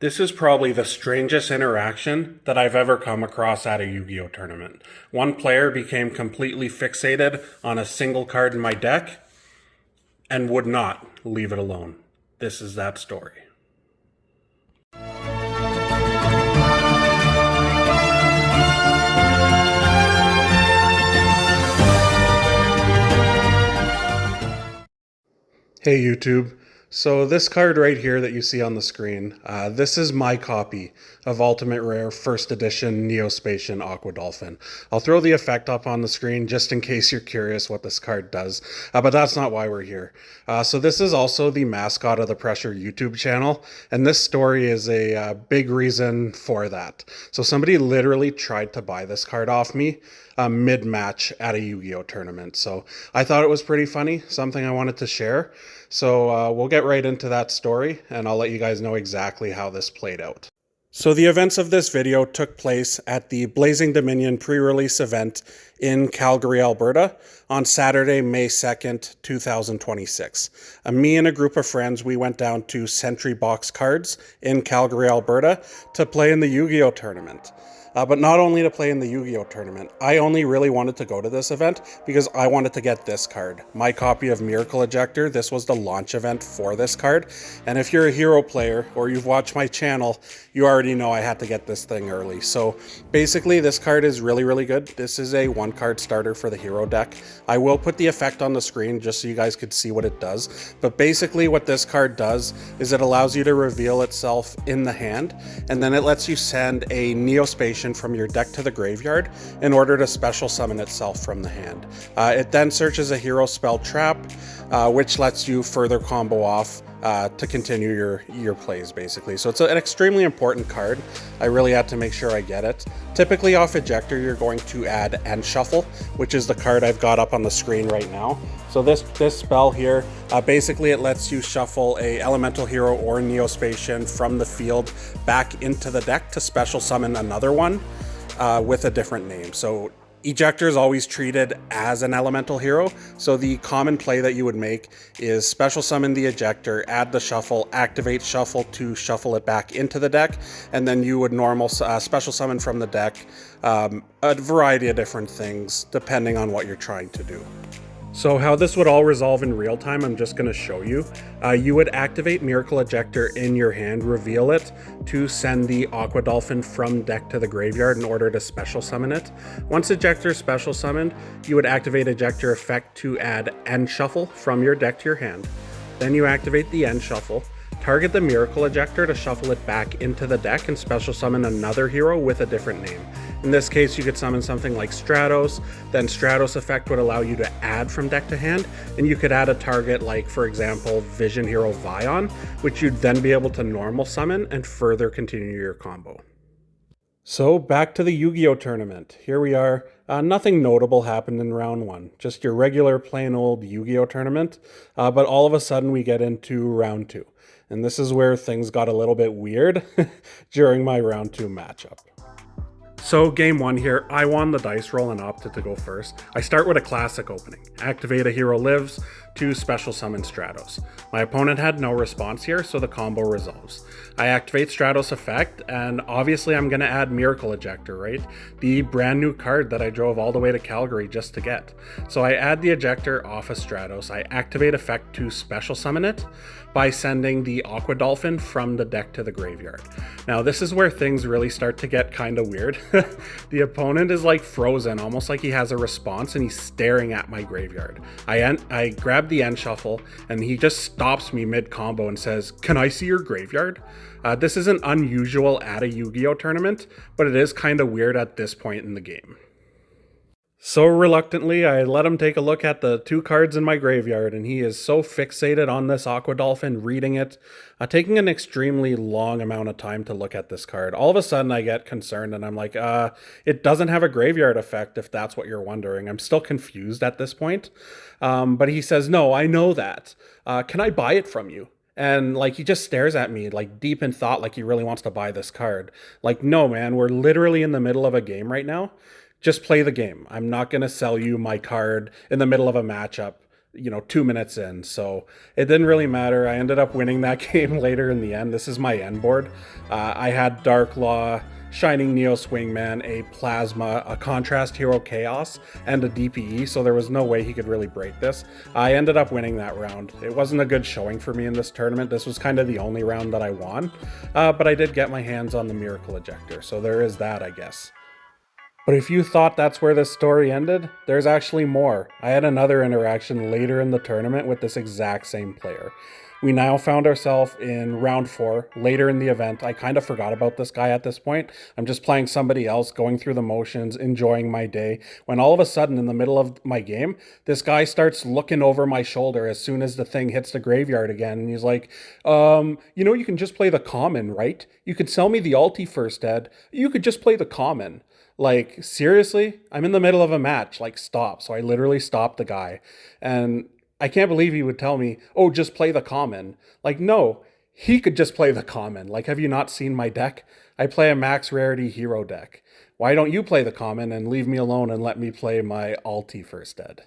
This is probably the strangest interaction that I've ever come across at a Yu-Gi-Oh tournament. One player became completely fixated on a single card in my deck and would not leave it alone. This is that story. Hey YouTube. So this card right here that you see on the screen, this is my copy of Ultimate Rare First Edition Neospacian Aqua Dolphin. I'll throw the effect up on the screen just in case you're curious what this card does, but that's not why we're here. So this is also the mascot of the Pressure YouTube channel, and this story is a big reason for that. So somebody literally tried to buy this card off me mid-match at a Yu-Gi-Oh tournament. So I thought it was pretty funny, something I wanted to share. So we'll get right into that story, and I'll let you guys know exactly how this played out. So the events of this video took place at the Blazing Dominion pre-release event in Calgary, Alberta on Saturday, May 2nd, 2026. Me and a group of friends, we went down to Sentry Box Cards in Calgary, Alberta to play in the Yu-Gi-Oh tournament. But not only to play in the Yu-Gi-Oh tournament, I only really wanted to go to this event because I wanted to get this card, my copy of Miracle Ejector. This was the launch event for this card, and if you're a Hero player or you've watched my channel, you already know I had to get this thing early. So basically this card is really good. This is a one card starter for the Hero deck. I will put the effect on the screen just so you guys could see what it does, but basically what this card does is it allows you to reveal itself in the hand, and then it lets you send a Neospacian from your deck to the graveyard in order to special summon itself from the hand. It then searches a hero spell trap, which lets you further combo off to continue your plays, basically. So it's an extremely important card. I really had to make sure I get it. Typically off Ejector, you're going to add End Shuffle, which is the card I've got up on the screen right now. So this spell here, basically it lets you shuffle a Elemental Hero or Neospacian from the field back into the deck to special summon another one with a different name. So Ejector is always treated as an elemental hero, so the common play that you would make is special summon the Ejector, add the shuffle, activate shuffle to shuffle it back into the deck, and then you would normal special summon from the deck a variety of different things depending on what you're trying to do. So how this would all resolve in real time, I'm just going to show you. You would activate Miracle Ejector in your hand, reveal it to send the Aqua Dolphin from deck to the graveyard in order to special summon it. Once Ejector is special summoned, you would activate Ejector effect to add End Shuffle from your deck to your hand. Then you activate the End Shuffle, target the Miracle Ejector to shuffle it back into the deck and special summon another hero with a different name. In this case, you could summon something like Stratos, then Stratos effect would allow you to add from deck to hand, and you could add a target like, for example, Vision Hero Vion, which you'd then be able to normal summon and further continue your combo. So back to the Yu-Gi-Oh tournament. Here we are. Nothing notable happened in round one, just your regular plain old Yu-Gi-Oh tournament, but all of a sudden we get into round two. And this is where things got a little bit weird during my round two matchup. So game one here, I won the dice roll and opted to go first. I start with a classic opening. Activate a Hero Lives to special summon Stratos. My opponent had no response here, so the combo resolves. I activate Stratos effect, and obviously I'm going to add Miracle Ejector, right? The brand new card that I drove all the way to Calgary just to get. So I add the Ejector off of Stratos. I activate effect to special summon it by sending the Aqua Dolphin from the deck to the graveyard. Now this is where things really start to get kind of weird. The opponent is like frozen, almost like he has a response, and he's staring at my graveyard. I grab the End Shuffle, and he just stops me mid-combo and says, "Can I see your graveyard?" This isn't unusual at a Yu-Gi-Oh tournament, but it is kind of weird at this point in the game. So reluctantly, I let him take a look at the two cards in my graveyard, and he is so fixated on this Aqua Dolphin, reading it, taking an extremely long amount of time to look at this card. All of a sudden, I get concerned, and I'm like, it doesn't have a graveyard effect, if that's what you're wondering. I'm still confused at this point. But he says, "No, I know that. Can I buy it from you?" And like he just stares at me like deep in thought, like he really wants to buy this card. Like, no, man, we're literally in the middle of a game right now. Just play the game. I'm not going to sell you my card in the middle of a matchup 2 minutes in. So it didn't really matter. I ended up winning that game later in the end. This is my end board. I had Dark Law, Shining Neo Swingman, a Plasma, a Contrast Hero Chaos, and a DPE, so there was no way he could really break this. I ended up winning that round. It wasn't a good showing for me in this tournament. This was kind of the only round that I won, but I did get my hands on the Miracle Ejector, so there is that, I guess. But if you thought that's where this story ended, there's actually more. I had another interaction later in the tournament with this exact same player. We now found ourselves in round 4, later in the event. I kind of forgot about this guy at this point. I'm just playing somebody else, going through the motions, enjoying my day, when all of a sudden in the middle of my game, this guy starts looking over my shoulder as soon as the thing hits the graveyard again. And he's like, you can just play the common, right? You could sell me the ulti first, Ed. You could just play the common. Like, seriously? I'm in the middle of a match. Like, stop. So I literally stopped the guy. And I can't believe he would tell me, oh, just play the common. Like, no, he could just play the common. Like, have you not seen my deck? I play a max rarity hero deck. Why don't you play the common and leave me alone and let me play my ulti first, Ed?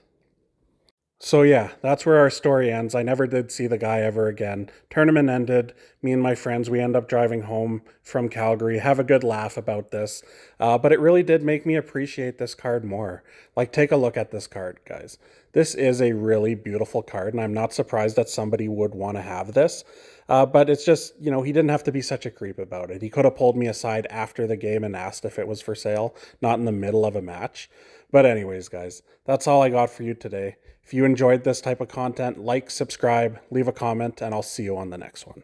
So yeah, that's where our story ends. I never did see the guy ever again. Tournament ended. Me and my friends, we end up driving home from Calgary, have a good laugh about this. But it really did make me appreciate this card more. Like, take a look at this card, guys. This is a really beautiful card, and I'm not surprised that somebody would want to have this. But it's just, he didn't have to be such a creep about it. He could have pulled me aside after the game and asked if it was for sale, not in the middle of a match. But anyways, guys, that's all I got for you today. If you enjoyed this type of content, like, subscribe, leave a comment, and I'll see you on the next one.